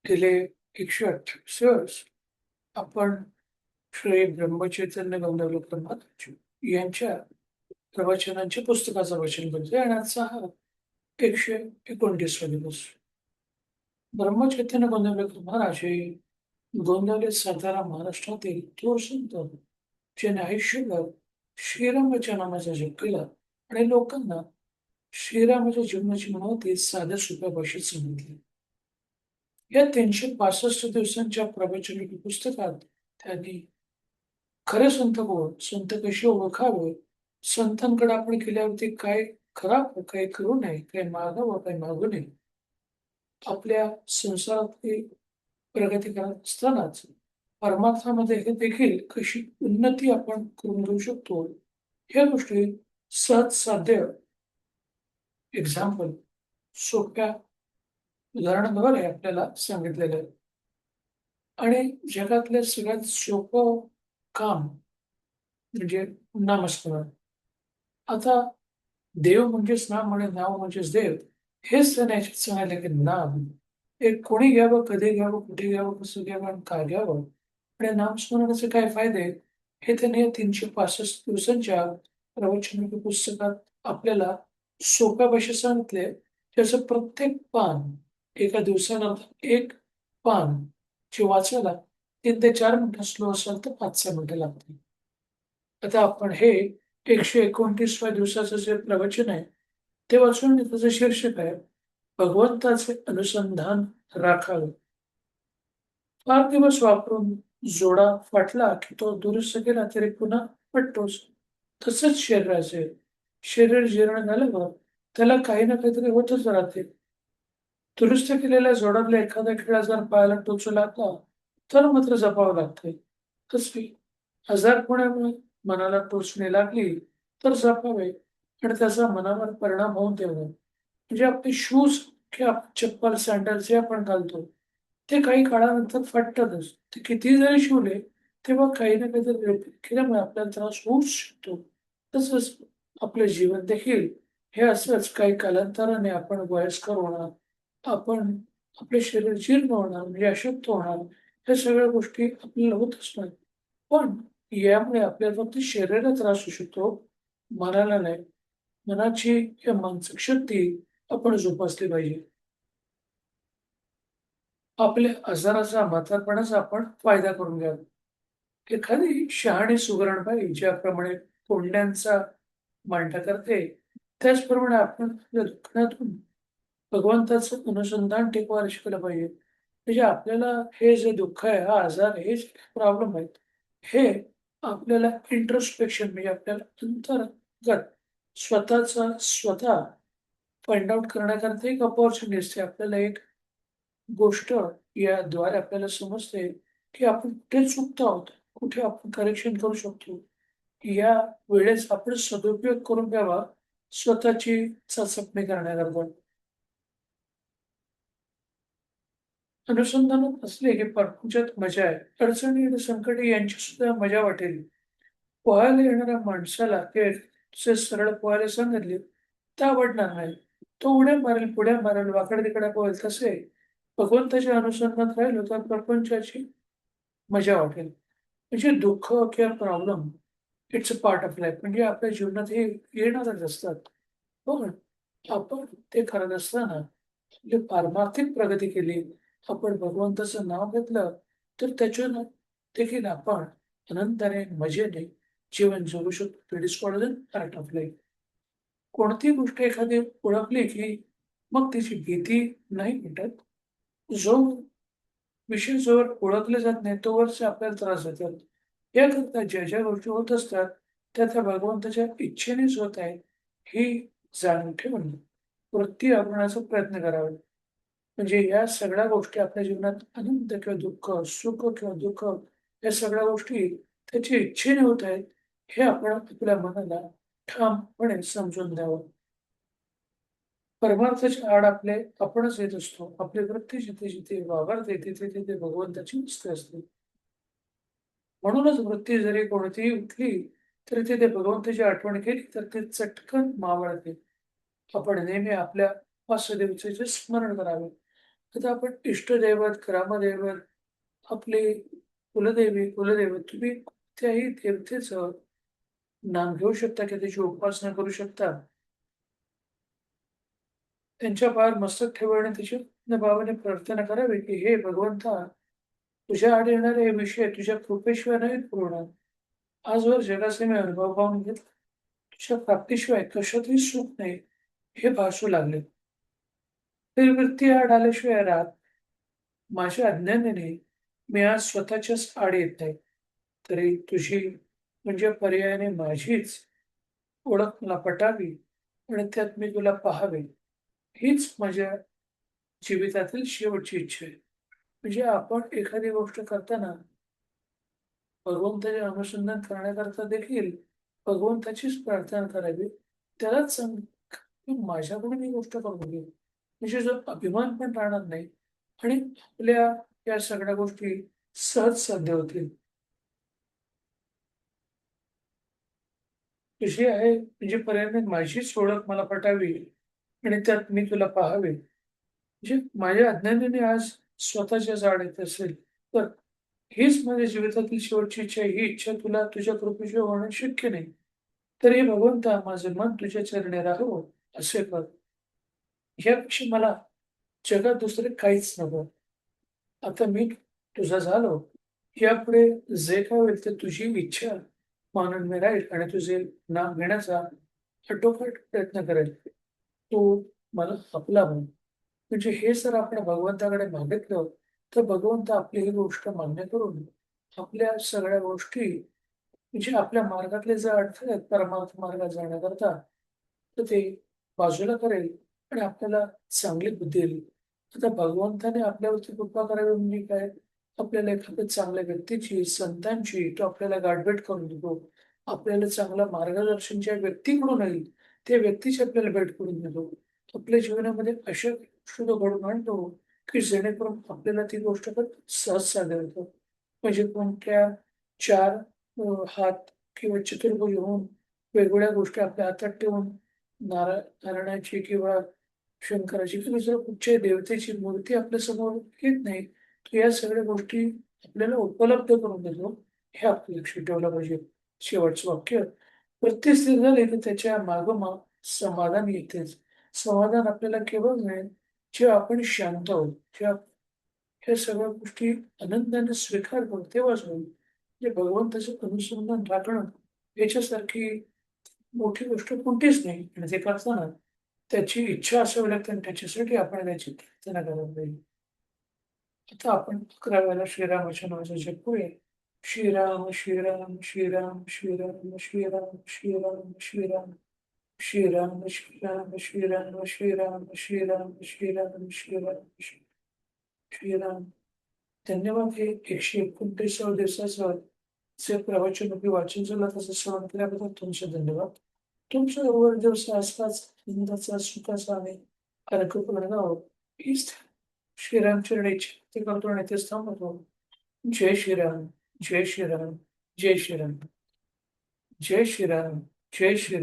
गेले 128 दिवस आपण श्री ब्रह्मचैतन्य गंगाधर महाराज यांच्या प्रवचनांच्या पुस्तकाचं वाचन करतोय आणि आजचा हा 129वा दिवस. ब्रह्मचैतन्य गंगाधर महाराज हे गोंदवले सातारा महाराष्ट्रातील थोर संत ज्याने आयुष्यभर श्रीरामाच्या नामाचा जप केला आणि लोकांना श्रीरामाच्या जीवनाची महती साध्या सोप्या भाषेत सांगितली. या 365 दिवसांच्या प्रवचन पुस्तकात त्यांनी खरे संत कोण, संत कसे ओळखावे, संतांकडे आपण गेल्यावरती काय करावं, काय करू नये, काय मागावं, काय मागू नये, आपल्या संसारातली प्रगती करत असतानाच परमार्थामध्ये हे देखील कशी उन्नती आपण करून घेऊ शकतो, ह्या गोष्टी सहज साध्य एक्झाम्पल सोप्या उदाहरणाद्वारे आपल्याला सांगितलेलं आहे. आणि जगातलं सगळ्यात सोपं काम म्हणजे नामस्मरण. आता देव म्हणजेच नाम आणि नाव म्हणजेच देव, हेच त्याने याच्यात सांगितलं की नाम हे कोणी घ्यावं, कधी घ्यावं, कुठे घ्यावं, कसं घ्यावं आणि काय घ्यावं. आणि नामस्मरणाचे काय फायदे हे त्याने या 365 दिवसांच्या प्रवचन पुस्तकात आपल्याला सोप्या भाषेत सांगितले. त्याचं प्रत्येक पान एका दिवसाला एक पान जे वाचायला 3 ते 4 मिनिटं स्लो असेल तर 5-6 मिनिटं लागतील. आता आपण हे 129व्या दिवसाचं जे प्रवचन आहे ते वाचून त्याचं शीर्षक आहे भगवंताचे अनुसंधान राखावे. फार दिवस वापरून जोडा फाटला की तो दुरुस्त केला तरी पुन्हा पडतोच. तसंच शरीराचे शरीर जीर्ण झाल्यावर त्याला काही ना काहीतरी होतच राहते. दुरुस्त केलेल्या जोडातला एखादा खिळा जर पायाला टोचू लागला तर मात्र जपावं लागते. तशी आजारपणामुळे मनाला टोचणी लागली तर जपावे आणि त्याचा मनावर परिणाम होऊन देऊ नये. म्हणजे आपले शूज किंवा चप्पल सँडल जे आपण घालतो ते काही काळानंतर फाटतातच. ते किती जरी शिवले तेव्हा काही ना काहीतरी रिपेअर केल्यामुळे आपल्याला त्रास होऊच शकतो. तसंच आपलं जीवन देखील हे असंच काही कालांतराने आपण वयस्कर होणार, आपण आपले शरीर जीर्ण होणार म्हणजे अशक्त होणार, ह्या सगळ्या गोष्टी आपल्याला होत असणार. पण यामुळे आपल्याला फक्त शरीराला त्रास होऊ शकतो, मनाला नाही. मनाची किंवा मानसिक शक्ती आपण जोपासली पाहिजे. आपल्या आजाराचा, म्हातारपणाचा आपण फायदा करून घ्यावा. एखादी शहाणी सुगरणबाई ज्याप्रमाणे कोंड्यांचा मांडा करते, त्याचप्रमाणे आपण आपल्या दुःखातून भगवंताचं अनुसंधान टिकवायला शिकलं पाहिजे. म्हणजे आपल्याला हे जे दुःख आहे, हा आजार आहे, हे जे प्रॉब्लेम आहेत, हे आपल्याला इंट्रोस्पेक्शन म्हणजे आपल्याला अंतर्गत स्वतःचा स्वतः फाइंड आउट करण्याकरता एक अपॉर्च्युनिटी असते. आपल्याला एक गोष्ट याद्वारे आपल्याला समजते, की आपण कुठे चुकतो आहोत, कुठे आपण करेक्शन करू शकतो. या वेळेस आपण सदुपयोग करून घ्यावा स्वतःची चाचपणी करण्याकरता. अनुसंधानात असले की प्रपंचात मजा आहे. अडचणी आणि संकटे यांची सुद्धा मजा वाटेल. पोहायला येणाऱ्या माणसाला ते सरळ पोहायला सांगितले तर आवडणार नाही. तो उड्या मारेल, पुढ्या मारेल, वाकडे-तिकडे पोहेल. तसे भगवंताच्या अनुसंधानात राहिलो तर प्रपंचाची मजा वाटेल. म्हणजे दुःख किंवा problem it's a part of life. म्हणजे आपल्या जीवनात हे येणारच असतात. पण आपण ते करत असताना आपली पारमार्थिक प्रगती केली, आपण भगवंताचं नाव घेतलं, तर त्याच्यानं देखील आपण आनंदाने, मजेने जीवन जगू शकतो. It is called part of life. कोणतीही गोष्ट एखादी ओळखली की मग तिची भीती नाही मिटत. जो विषय जोवर ओळखले जात नाही तोवरच आपल्याला त्रास देतात. याकरता ज्या ज्या गोष्टी होत असतात त्या भगवंताच्या इच्छेनेच होत आहेत, ही जाणून ठेवून वृत्ती आपणाचा प्रयत्न करावा. म्हणजे या सगळ्या गोष्टी आपल्या जीवनात आनंद किंवा दुःख, सुख किंवा दुःख, या सगळ्या गोष्टी त्याच्या इच्छेने होत आहेत, हे आपण आपल्या मनाला ठामपणे समजून द्यावं. परमार्थाच्या आड आपले आपणच येत असतो. आपली वृत्ती जिथे जिथे वावरते तिथे तिथे भगवंताची वस्ती असते. म्हणूनच वृत्ती जरी कोणतीही उठली तरी तिथे भगवंताची आठवण केली तर ते चटकन मावळते. आपण नेहमी आपल्या वासुदेवचे स्मरण करावे. आता आपण इष्टदैवत, ग्रामदैवत, आपले कुलदेवी, कुलदैवत तुम्ही कोणत्याही देवतेचं नाम घेऊ शकता की त्याची उपासना करू शकता. त्यांच्या पायावर मस्तक ठेवा आणि त्याच्या भावाने प्रार्थना करावी, की "हे भगवंता, तुझ्या आड येणारे हे विषय तुझ्या कृपेशिवाय नाहीत पूर्ण. आजवर जगाचे मी अनुभव पाहून घेतला. तुझ्या प्राप्तीशिवाय कशातही सुख नाही, हे भासू लागले. ते वृत्ती आड आल्याशिवाय राहत माझ्या अज्ञानाने मी आज स्वतःच्याच आड येत नाही. तरी तुझी म्हणजे पर्यायाने माझीच ओळख मला पटावी आणि त्यात मी तुला पाहावे. हीच माझ्या जीवितातील शेवटची इच्छा आहे." म्हणजे आपण एखादी गोष्ट करताना भगवंताचे अनुसंधान करण्याकरता देखील भगवंताचीच प्रार्थना करावी. त्यालाच सांग की माझ्याकडून ही गोष्ट करून घे. म्हणजे जो अभिमान पण राहणार नाही आणि आपल्या या सगळ्या गोष्टी सहज साध्य होतील. कशी आहे म्हणजे पर्यायाने माझीच ओळख मला पटावी आणि त्यात मी तुला पाहावे. म्हणजे माझ्या अज्ञानाने आज स्वतःच्या जाड येत असेल, तर हीच माझ्या जीवितातील शेवटची इच्छा आहे. ही इच्छा तुला तुझ्या कृपेशिवाय होणं शक्य नाही. तरी भगवंता माझे मन तुझ्या चरणी राहावं असे कर. यापेक्षा मला जगात दुसरे काहीच नको. आता मी तुझा झालो. यापुढे जे काय होईल ते तुझी इच्छा मानून मी राहील आणि तुझे नाव घेण्याचा आटोकाट प्रयत्न करेल. तू मला आपला म्हण. म्हणजे हे जर आपण भगवंताकडे मागितलं, तर भगवंत आपली ही गोष्ट मान्य करून आपल्या सगळ्या गोष्टी म्हणजे आपल्या मार्गातले जे अडथळे आहेत परमार्थ मार्गात जाण्याकरता, तर ते बाजूला करेल आणि आपल्याला चांगली बुद्धी देईल. आता भगवंताने आपल्यावरती कृपा करावी म्हणजे काय? आपल्याला एखाद्या चांगल्या व्यक्तीची, संतांची तो आपल्याला गाठभेट करून देतो. आपल्याला चांगलं मार्गदर्शन ज्या व्यक्तीकडून येईल, त्या व्यक्तीची आपल्याला भेट करून देतो. आपल्या जीवनामध्ये अशा गोष्टी तो घडवून आणतो, की जेणेकरून आपल्याला ती गोष्ट पण सहज साध्य होतं. म्हणजे कोणत्या 4 हात किंवा चतुर्भुज होऊन वेगवेगळ्या गोष्टी आपल्या हातात ठेवून नारायणाची किंवा शंकराची किंवा दुसऱ्या कुठच्याही देवतेची मूर्ती आपल्यासमोर येत नाही. तर या सगळ्या गोष्टी आपल्याला उपलब्ध करून देतो. हे आपण लक्षात ठेवलं पाहिजे. शेवटचं वाक्य, प्रत्येक स्थिर झाली तर त्याच्या मागोमाग समाधान येतेच. समाधान आपल्याला केव्हा मिळेल? जेव्हा आपण शांत आहोत. जेव्हा ह्या सगळ्या गोष्टी आनंदाने स्वीकार करू तेव्हाच होईल. म्हणजे भगवंताचं अनुसंधान राखणं याच्यासारखी मोठी गोष्ट कोणतीच नाही. आणि ते करताना त्याची इच्छा असावी लागते आणि त्याच्यासाठी आपण त्याची प्रार्थना करायला पाहिजे. आता आपण 11 वेळेला श्रीरामाच्या नावाचा जप करूया. श्रीराम, श्रीराम, श्रीराम, श्रीराम, श्रीराम, श्रीराम, श्रीराम, श्रीराम, श्रीराम, श्रीराम, श्रीराम, श्रीराम, श्रीराम, श्रीराम, श्रीराम. धन्यवाद. हे 129 दिवसाचं जे प्रवचन वाचन झालं त्याचं श्रवण केल्याबद्दल तुमचे धन्यवाद. तुमच्या बरोबर दिवस असाच आनंदाचा, सुखाचा आणि आरोग्यपूर्ण राहावं हीच श्रीरामचरणी ते करतो आणि तेच थांबवतो. जय श्रीराम, जय श्रीराम, जय श्रीराम, जय श्रीराम, जय श्रीराम.